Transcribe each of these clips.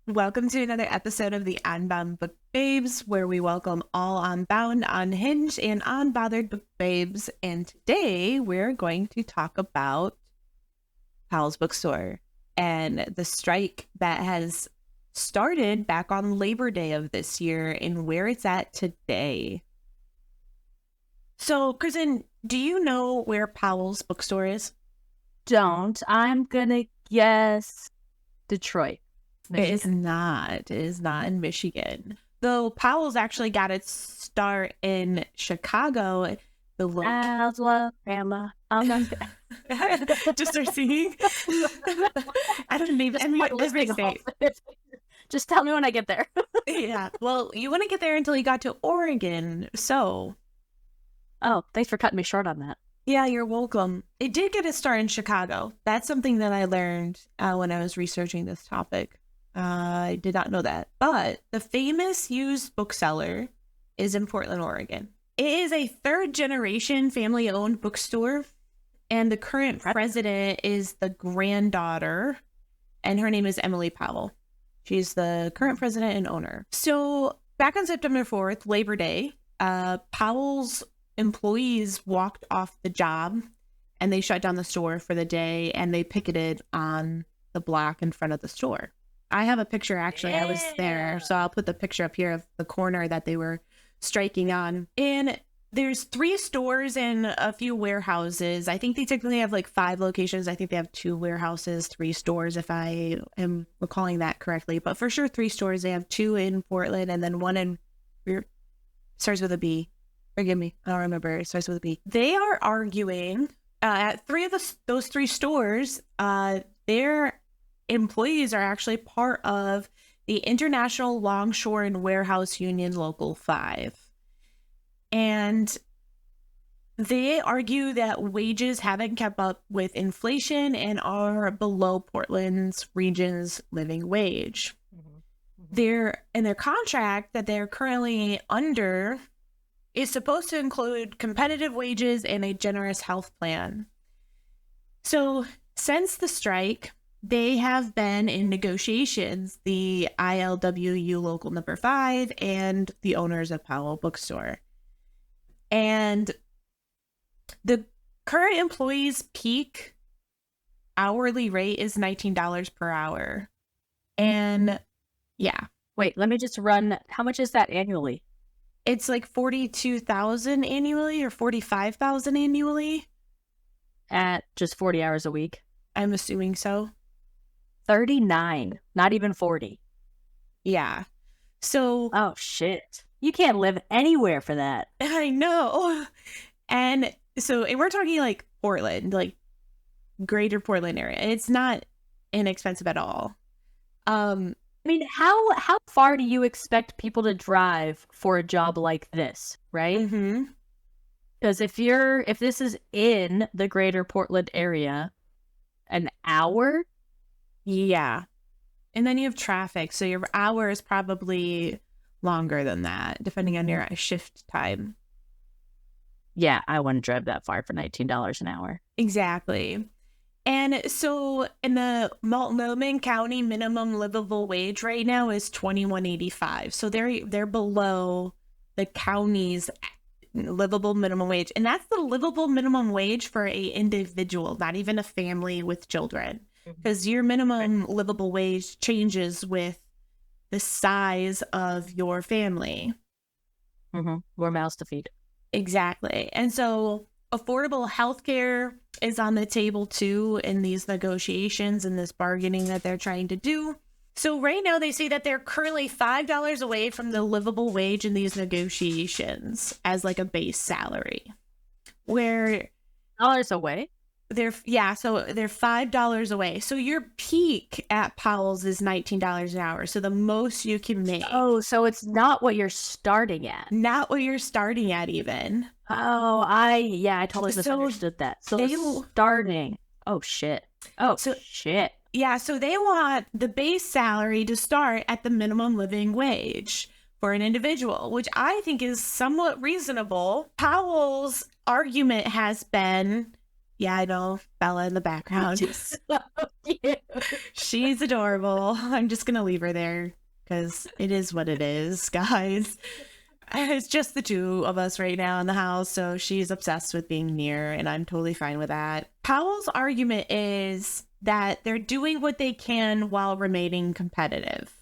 Welcome to another episode of the Unbound Book Babes, where we welcome all unbound, unhinged, and unbothered book babes. And today we're going to talk about Powell's Bookstore and the strike that has started back on Labor Day of this year and where it's at today. So, Kristen, do you know where Powell's Bookstore is? Don't. I'm gonna guess Detroit. It is not. It is not in Michigan. Though Powell's actually got its start in Chicago. Powell's love grandma. Just start singing. I don't even. Just tell me when I get there. Yeah. Well, you wouldn't get there until you got to Oregon. So. Oh, thanks for cutting me short on that. Yeah, you're welcome. It did get its start in Chicago. That's something that I learned when I was researching this topic. I did not know that. But the famous used bookseller is in Portland, Oregon. It is a third-generation family-owned bookstore, and the current president is the granddaughter, and her name is Emily Powell. She's the current president and owner. So back on September 4th, Labor Day, Powell's employees walked off the job, and they shut down the store for the day, and they picketed on the block in front of the store. I have a picture, actually. I was there, so I'll put the picture up here of the corner that they were striking on. And there's 3 stores and a few warehouses. I think they technically have like 5 locations. I think they have 2 warehouses, 3 stores, if I am recalling that correctly. But for sure, 3 stores. They have 2 in Portland and then 1 in, starts with a B. Forgive me, I don't remember. It starts with a B. They are arguing at 3 of those 3 stores, their employees are actually part of the International Longshore and Warehouse Union Local 5. And they argue that wages haven't kept up with inflation and are below Portland's region's living wage. They're in their contract that they're currently under is supposed to include competitive wages and a generous health plan. So since the strike, they have been in negotiations, the ILWU Local number 5 and the owners of Powell Bookstore. And the current employees' peak hourly rate is $19 per hour. And yeah. Wait, let me just run. How much is that annually? It's like $42,000 annually or $45,000 annually. At just 40 hours a week? I'm assuming so. 39, not even 40. Yeah. So. Oh, shit. You can't live anywhere for that. I know. And so, and we're talking like Portland, like greater Portland area. It's not inexpensive at all. I mean, how far do you expect people to drive for a job like this, right? Mm-hmm. Because if this is in the greater Portland area, an hour? Yeah. And then you have traffic. So your hour is probably longer than that, depending on your shift time. Yeah, I wouldn't drive that far for $19 an hour. Exactly. And so in the Multnomah County minimum livable wage right now is $21.85. So they're below the county's livable minimum wage. And that's the livable minimum wage for a individual, not even a family with children. Because your minimum livable wage changes with the size of your family. More mouths to feed. Exactly. And so affordable healthcare is on the table too in these negotiations and this bargaining that they're trying to do. So right now they say that they're currently $5 away from the livable wage in these negotiations as like a base salary. Where dollars away? So they're $5 away. So your peak at Powell's is $19 an hour. So the most you can make. Oh, so it's not what you're starting at. Not what you're starting at even. Oh, I totally misunderstood that. So starting. Oh, shit. Shit. Yeah, so they want the base salary to start at the minimum living wage for an individual, which I think is somewhat reasonable. Powell's argument has been Yeah, I know. Bella in the background. So cute. She's adorable. I'm just going to leave her there because it is what it is, guys. It's just the two of us right now in the house, so she's obsessed with being near, and I'm totally fine with that. Powell's argument is that they're doing what they can while remaining competitive.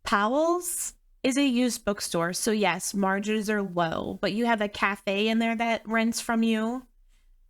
Powell's is a used bookstore, so yes, margins are low, but you have a cafe in there that rents from you.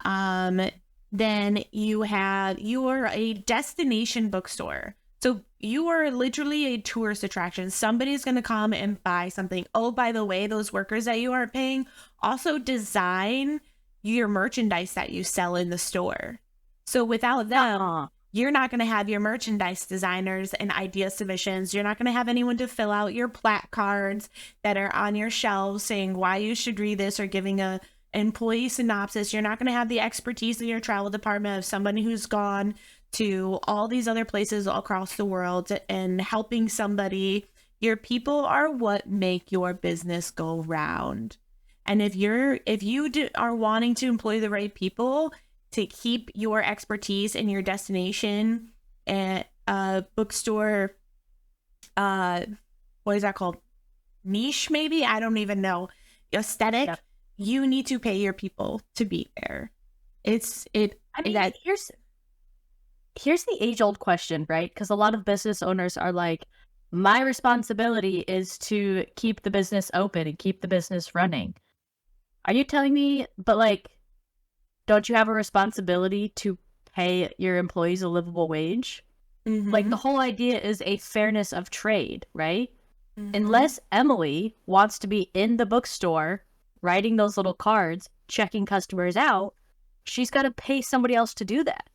Then you are a destination bookstore. So you are literally a tourist attraction. Somebody's going to come and buy something. Oh, by the way, those workers that you aren't paying also design your merchandise that you sell in the store. So without them, you're not going to have your merchandise designers and idea submissions. You're not going to have anyone to fill out your plaque cards that are on your shelves saying why you should read this or giving a employee synopsis. You're not going to have the expertise in your travel department of somebody who's gone to all these other places across the world and helping somebody. Your people are what make your business go round. And if you are wanting to employ the right people to keep your expertise in your destination at a bookstore, what is that called? Niche, maybe? I don't even know. Aesthetic. Yep. You need to pay your people to be there. Here's the age-old question, right? Because a lot of business owners are like, my responsibility is to keep the business open and keep the business running. Are you telling me, but like, don't you have a responsibility to pay your employees a livable wage? Mm-hmm. Like, the whole idea is a fairness of trade, right? Mm-hmm. Unless Emily wants to be in the bookstore, writing those little cards, checking customers out, she's got to pay somebody else to do that.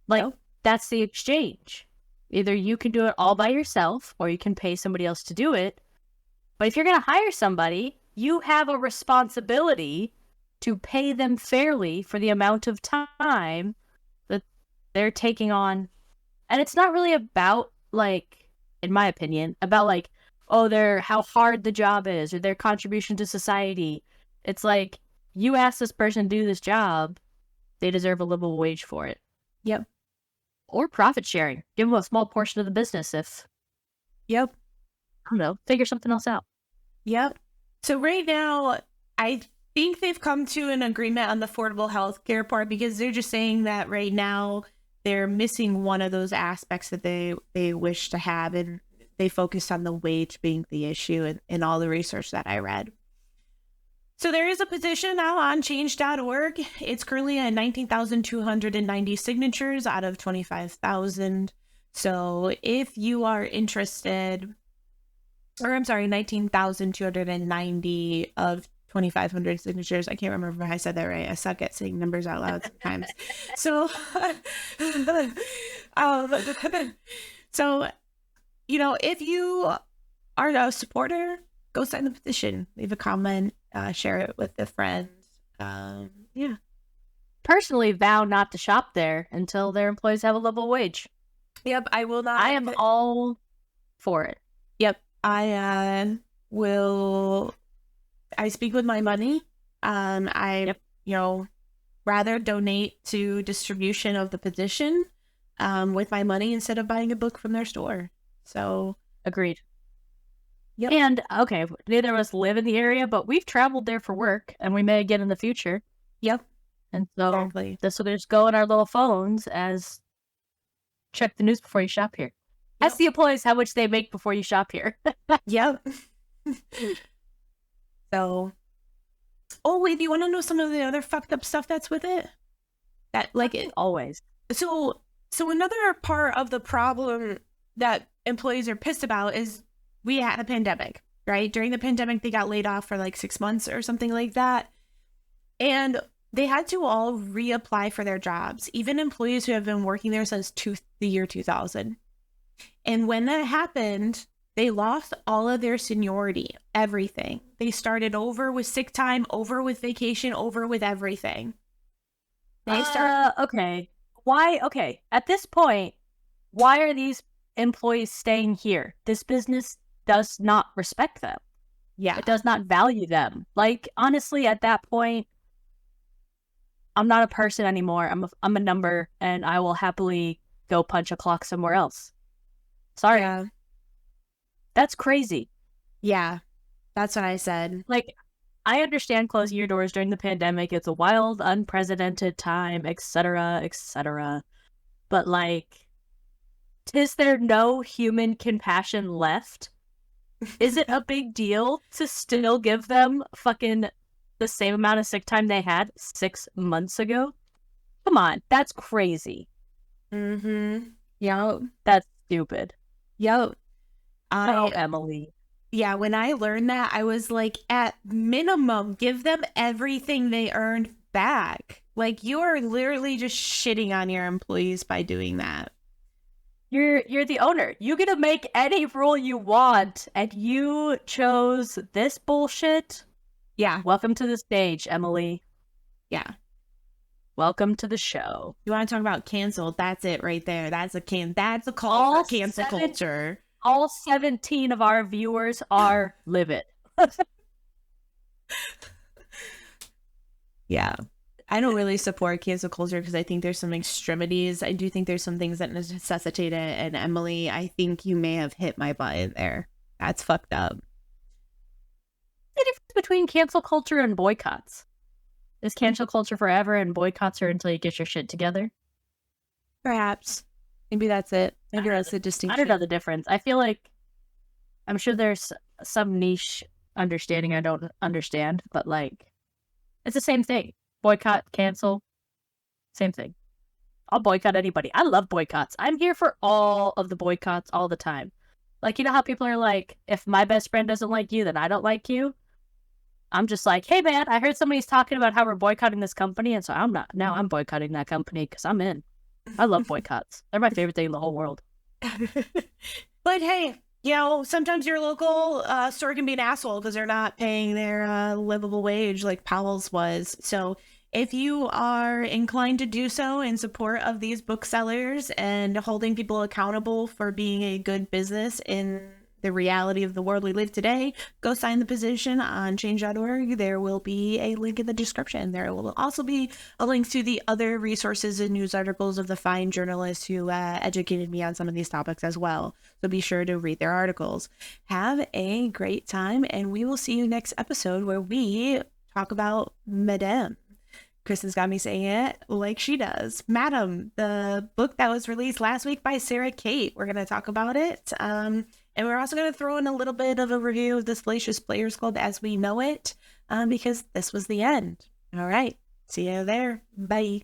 Like, that's the exchange. Either you can do it all by yourself, or you can pay somebody else to do it. But if you're going to hire somebody, you have a responsibility to pay them fairly for the amount of time that they're taking on. And it's not really about, like, in my opinion, about like, oh, how hard the job is or their contribution to society. It's like, you ask this person to do this job, they deserve a livable wage for it. Yep. Or profit sharing. Give them a small portion of the business if... Yep. I don't know. Figure something else out. Yep. So right now, I think they've come to an agreement on the affordable health care part because they're just saying that right now they're missing one of those aspects that they wish to have, and they focused on the wage being the issue in all the research that I read. So there is a petition now on change.org. It's currently at 19,290 signatures out of 25,000. So if you are interested, 19,290 of 2,500 signatures. I can't remember if I said that right. I suck at saying numbers out loud sometimes. So, if you are a supporter, go sign the petition, leave a comment, share it with a friend. Yeah. Personally, vow not to shop there until their employees have a livable wage. Yep, I will not. I am all for it. Yep, I speak with my money. Rather donate to distribution of the petition with my money instead of buying a book from their store. So agreed. Yep. And okay, neither of us live in the area, but we've traveled there for work, and we may again in the future. Yep. And so this will just go in our little phones as check the news before you shop here. Yep. Ask the employees how much they make before you shop here. Yep. So, wait, do you want to know some of the other fucked up stuff that's with it? Always. So another part of the problem that employees are pissed about is we had a pandemic, right? During the pandemic, they got laid off for like 6 months or something like that. And they had to all reapply for their jobs, even employees who have been working there since the year 2000. And when that happened, they lost all of their seniority, everything. They started over with sick time, over with vacation, over with everything. Okay. Why? Okay. At this point, why are these employees staying here? This business does not respect them. Yeah. It does not value them. Like, honestly, at that point, I'm not a person anymore. I'm a number, and I will happily go punch a clock somewhere else. Sorry. Yeah. That's crazy. Yeah. That's what I said. Like, I understand closing your doors during the pandemic. It's a wild, unprecedented time, etc., etc. But, like, is there no human compassion left? Is it a big deal to still give them fucking the same amount of sick time they had 6 months ago? Come on, that's crazy. Mm-hmm. Yep. That's stupid. Yep. Oh, Emily. Yeah, when I learned that, I was like, at minimum, give them everything they earned back. Like, you are literally just shitting on your employees by doing that. You're the owner. You get to make any rule you want, and you chose this bullshit. Yeah. Welcome to the stage, Emily. Yeah. Welcome to the show. You want to talk about canceled? That's it right there. That's a call for cancel culture. All 17 of our viewers are livid. Yeah. I don't really support cancel culture because I think there's some extremities. I do think there's some things that necessitate it. And Emily, I think you may have hit my button there. That's fucked up. The difference between cancel culture and boycotts? Is cancel culture forever and boycotts are until you get your shit together? Perhaps. Maybe that's it. Maybe that's the distinction. I don't know the difference. I feel like I'm sure there's some niche understanding I don't understand, but like it's the same thing. Boycott, cancel, same thing. I'll boycott anybody. I love boycotts. I'm here for all of the boycotts all the time. Like, you know how people are like, if my best friend doesn't like you, then I don't like you? I'm just like, hey man, I heard somebody's talking about how we're boycotting this company, and so I'm boycotting that company because I'm in. I love boycotts. They're my favorite thing in the whole world. But hey, you know, sometimes your local store can be an asshole because they're not paying their livable wage like Powell's was. So if you are inclined to do so in support of these booksellers and holding people accountable for being a good business in the reality of the world we live today, go sign the petition on change.org. There will be a link in the description. There will also be a link to the other resources and news articles of the fine journalists who educated me on some of these topics as well. So be sure to read their articles. Have a great time, and we will see you next episode where we talk about Madame. Kristen's got me saying it like she does. Madam, the book that was released last week by Sarah Kate. We're going to talk about it. And we're also going to throw in a little bit of a review of the Salacious Players Club as we know it, because this was the end. All right. See you there. Bye.